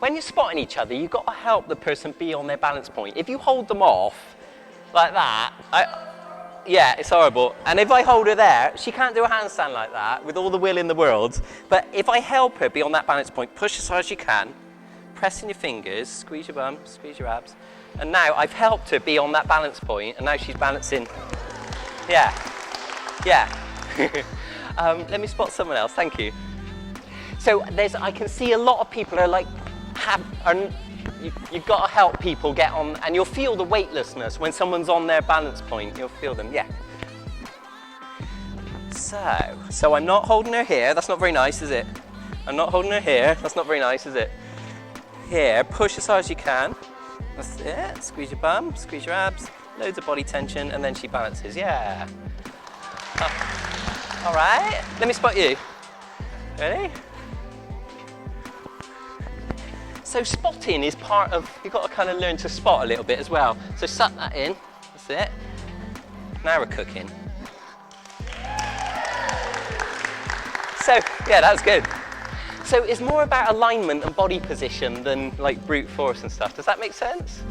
when you're spotting each other, you've got to help the person be on their balance point. If you hold them off like that, yeah, it's horrible. And if I hold her there, she can't do a handstand like that with all the will in the world. But if I help her be on that balance point, push as hard as you can, press in your fingers, squeeze your bum, squeeze your abs. And now I've helped her be on that balance point, and now she's balancing. Yeah, yeah. Let me spot someone else, thank you. So I can see a lot of people are like, you've got to help people get on, and you'll feel the weightlessness when someone's on their balance point. You'll feel them, yeah. So I'm not holding her here. That's not very nice, is it? I'm not holding her here. That's not very nice, is it? Here, push as hard as you can. That's it. Squeeze your bum, squeeze your abs, loads of body tension, and then she balances. Yeah. Oh. All right. Let me spot you. Ready? So spotting is part of, you've got to kind of learn to spot a little bit as well. So suck that in, that's it. Now we're cooking. So, yeah, that's good. So it's more about alignment and body position than like brute force and stuff. Does that make sense?